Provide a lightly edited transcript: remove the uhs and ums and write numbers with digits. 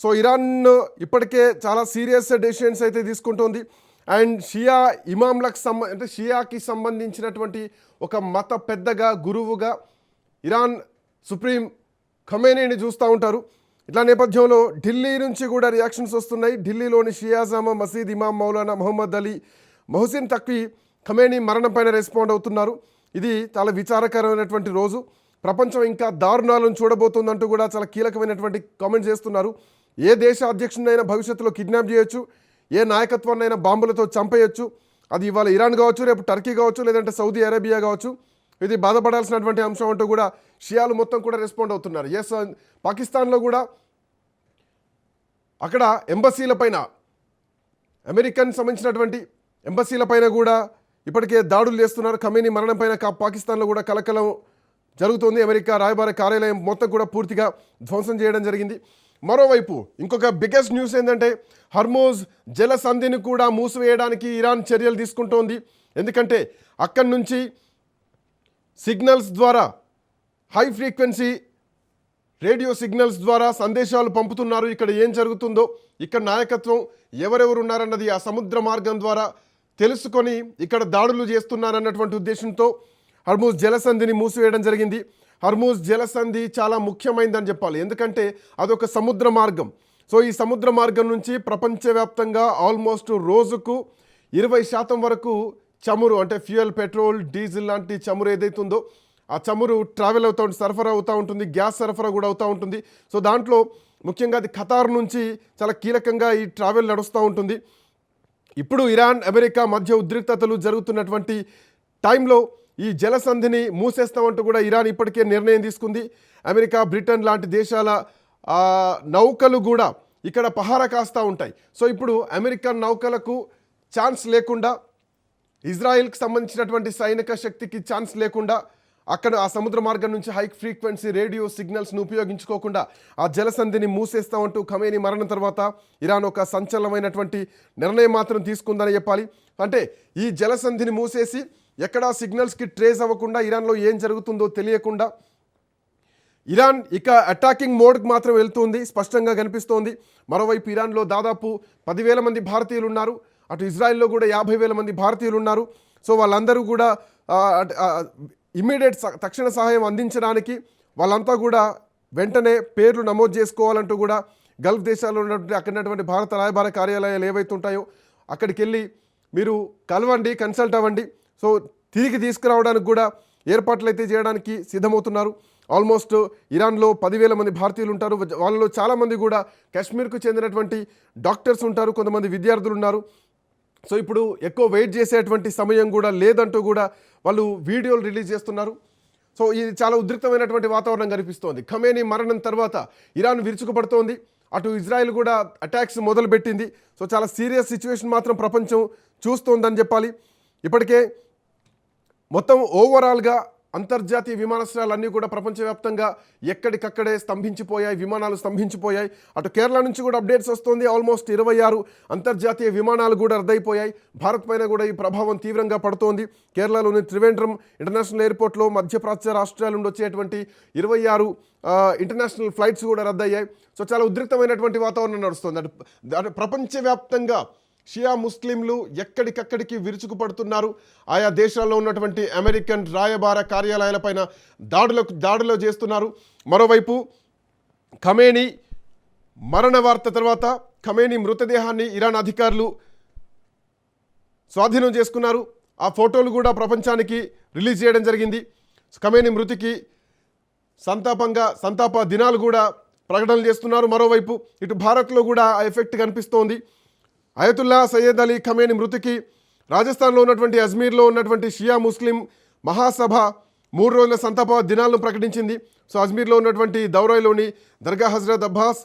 So Iran ఇప్పటికే చాలా serious decisions అయితే తీసుకుంటోంది. అండ్ షియా ఇమాంలకు అంటే షియాకి సంబంధించినటువంటి ఒక మత పెద్దగా గురువుగా ఇరాన్ సుప్రీం ఖమేనీని చూస్తూ ఉంటారు. ఇట్లా నేపథ్యంలో ఢిల్లీ నుంచి కూడా రియాక్షన్స్ వస్తున్నాయి. ఢిల్లీలోని షియా జామా మసీద్ ఇమాం మౌలానా మొహమ్మద్ అలీ మొహసిన్ తక్వీ ఖమేనీ మరణం పైన రెస్పాండ్ అవుతున్నారు. ఇది చాలా విచారకరమైనటువంటి రోజు. ప్రపంచం ఇంకా దారుణాలను చూడబోతుందంటూ కూడా చాలా కీలకమైనటువంటి కామెంట్స్ చేస్తున్నారు. ఏ దేశ అధ్యక్షుడినైనా భవిష్యత్తులో కిడ్నాప్ చేయొచ్చు, ఏ నాయకత్వాన్నైనా బాంబులతో చంపేయచ్చు. అది ఇవాళ ఇరాన్ కావచ్చు, రేపు టర్కీ కావచ్చు, లేదంటే సౌదీ అరేబియా కావచ్చు. ఇది బాధపడాల్సినటువంటి అంశం అంటూ కూడా షియాలు మొత్తం కూడా రెస్పాండ్ అవుతున్నారు. ఎస్, పాకిస్తాన్లో కూడా అక్కడ ఎంబసీలపైన, అమెరికన్ సంబంధించినటువంటి ఎంబసీలపైన కూడా ఇప్పటికే దాడులు చేస్తున్నారు. ఖమేనీ మరణం పైన పాకిస్తాన్లో కూడా కలకలం జరుగుతుంది. అమెరికా రాయబార కార్యాలయం మొత్తం కూడా పూర్తిగా ధ్వంసం చేయడం జరిగింది. మరోవైపు ఇంకొక బిగ్గెస్ట్ న్యూస్ ఏంటంటే హర్మోజ్ జలసంధిని కూడా మూసివేయడానికి ఇరాన్ చర్యలు తీసుకుంటోంది. ఎందుకంటే అక్కడి నుంచి సిగ్నల్స్ ద్వారా, హై ఫ్రీక్వెన్సీ రేడియో సిగ్నల్స్ ద్వారా సందేశాలు పంపుతున్నారు. ఇక్కడ ఏం జరుగుతుందో, ఇక్కడ నాయకత్వం ఎవరెవరు ఉన్నారన్నది ఆ సముద్ర మార్గం ద్వారా తెలుసుకొని ఇక్కడ దాడులు చేస్తున్నారన్నటువంటి ఉద్దేశంతో హర్మూజ్ జలసంధిని మూసివేయడం జరిగింది. హర్మూజ్ జలసంధి చాలా ముఖ్యమైనదని చెప్పాలి. ఎందుకంటే అదొక సముద్ర మార్గం. సో ఈ సముద్ర మార్గం నుంచి ప్రపంచవ్యాప్తంగా ఆల్మోస్ట్ రోజుకు 20% వరకు చమురు, అంటే ఫ్యూయల్, పెట్రోల్, డీజిల్ లాంటి చమురు ఏదైతుందో ఆ చమురు ట్రావెల్ అవుతూ ఉంటుంది, సరఫరా అవుతూ ఉంటుంది. గ్యాస్ సరఫరా కూడా అవుతూ ఉంటుంది. సో దాంట్లో ముఖ్యంగా అది ఖతార్ నుంచి చాలా కీలకంగా ఈ ట్రావెల్ నడుస్తూ ఉంటుంది. ఇప్పుడు ఇరాన్ అమెరికా మధ్య ఉద్రిక్తతలు జరుగుతున్నటువంటి టైంలో ఈ జలసంధిని మూసేస్తామంటూ కూడా ఇరాన్ ఇప్పటికే నిర్ణయం తీసుకుంది. అమెరికా, బ్రిటన్ లాంటి దేశాల నౌకలు కూడా ఇక్కడ పహారా కాస్తూ ఉంటాయి. సో ఇప్పుడు అమెరికన్ నౌకలకు ఛాన్స్ లేకుండా, ఇజ్రాయిల్కి సంబంధించినటువంటి సైనిక శక్తికి ఛాన్స్ లేకుండా, అక్కడ ఆ సముద్ర మార్గం నుంచి హై ఫ్రీక్వెన్సీ రేడియో సిగ్నల్స్ను ఉపయోగించుకోకుండా ఆ జలసంధిని మూసేస్తామంటూ ఖమేనీ మరణం తర్వాత ఇరాన్ ఒక సంచలనమైనటువంటి నిర్ణయం మాత్రం తీసుకుందని చెప్పాలి. అంటే ఈ జలసంధిని మూసేసి ఎక్కడా సిగ్నల్స్కి ట్రేస్ అవ్వకుండా, ఇరాన్లో ఏం జరుగుతుందో తెలియకుండా ఇరాన్ ఇక అటాకింగ్ మోడ్కి మాత్రం వెళ్తుంది, స్పష్టంగా కనిపిస్తోంది. మరోవైపు ఇరాన్లో దాదాపు 10,000 మంది భారతీయులు ఉన్నారు. అటు ఇజ్రాయెల్లో కూడా 50,000 మంది భారతీయులు ఉన్నారు. సో వాళ్ళందరూ కూడా ఇమ్మీడియట్ తక్షణ సహాయం అందించడానికి వాళ్ళంతా కూడా వెంటనే పేర్లు నమోదు చేసుకోవాలంటూ కూడా గల్ఫ్ దేశాల్లో ఉన్నటువంటి అక్కడటువంటి భారత రాయబార కార్యాలయాలు ఏవైతే ఉంటాయో అక్కడికి వెళ్ళి మీరు కలవండి, కన్సల్ట్ అవ్వండి. సో తిరిగి తీసుకురావడానికి కూడా ఏర్పాట్లు అయితే చేయడానికి సిద్ధమవుతున్నారు. ఆల్మోస్ట్ ఇరాన్లో 10,000 మంది భారతీయులు ఉంటారు. వాళ్ళలో చాలామంది కూడా కాశ్మీర్కు చెందినటువంటి డాక్టర్స్ ఉంటారు, కొంతమంది విద్యార్థులు ఉన్నారు. సో ఇప్పుడు ఎక్కువ వెయిట్ చేసేటువంటి సమయం కూడా లేదంటూ కూడా వాళ్ళు వీడియోలు రిలీజ్ చేస్తున్నారు. సో ఇది చాలా ఉద్రిక్తమైనటువంటి వాతావరణం కనిపిస్తోంది. ఖమేనీ మరణం తర్వాత ఇరాన్ విరుచుకుపడుతోంది. అటు ఇజ్రాయెల్ కూడా అటాక్స్ మొదలుపెట్టింది. సో చాలా సీరియస్ సిచ్యువేషన్ మాత్రం ప్రపంచం చూస్తోందని చెప్పాలి. ఇప్పటికే మొత్తం ఓవరాల్గా అంతర్జాతీయ విమానాశ్రయాలన్నీ కూడా ప్రపంచవ్యాప్తంగా ఎక్కడికక్కడే స్తంభించిపోయాయి, విమానాలు స్తంభించిపోయాయి. అటు కేరళ నుంచి కూడా అప్డేట్స్ వస్తుంది. ఆల్మోస్ట్ 26 అంతర్జాతీయ విమానాలు కూడా రద్దయిపోయాయి. భారత్ పైన కూడా ఈ ప్రభావం తీవ్రంగా పడుతోంది. కేరళలోని త్రివేంద్రం ఇంటర్నేషనల్ ఎయిర్పోర్ట్లో మధ్యప్రాచ్య రాష్ట్రాల నుండి వచ్చేటువంటి 26 ఇంటర్నేషనల్ ఫ్లైట్స్ కూడా రద్దయ్యాయి. సో చాలా ఉద్రిక్తమైనటువంటి వాతావరణం నడుస్తుంది. అటు ప్రపంచవ్యాప్తంగా షియా ముస్లింలు ఎక్కడికక్కడికి విరుచుకుపడుతున్నారు. ఆయా దేశాల్లో ఉన్నటువంటి అమెరికన్ రాయబార కార్యాలయాలపైన దాడులు చేస్తున్నారు. మరోవైపు ఖమేనీ మరణ వార్త తర్వాత ఖమేనీ మృతదేహాన్ని ఇరాన్ అధికారులు స్వాధీనం చేసుకున్నారు. ఆ ఫోటోలు కూడా ప్రపంచానికి రిలీజ్ చేయడం జరిగింది. ఖమేనీ మృతికి సంతాప దినాలు కూడా ప్రకటనలు చేస్తున్నారు. మరోవైపు ఇటు భారత్లో కూడా ఆ ఎఫెక్ట్ కనిపిస్తోంది. అయతుల్లా సయ్యద్ అలీ ఖమేనీ మృతికి రాజస్థాన్లో ఉన్నటువంటి అజ్మీర్లో ఉన్నటువంటి షియా ముస్లిం మహాసభ 3 రోజుల సంతాప దినాలను ప్రకటించింది. సో అజ్మీర్లో ఉన్నటువంటి దౌరాయిలోని దర్గా హజరత్ అబ్బాస్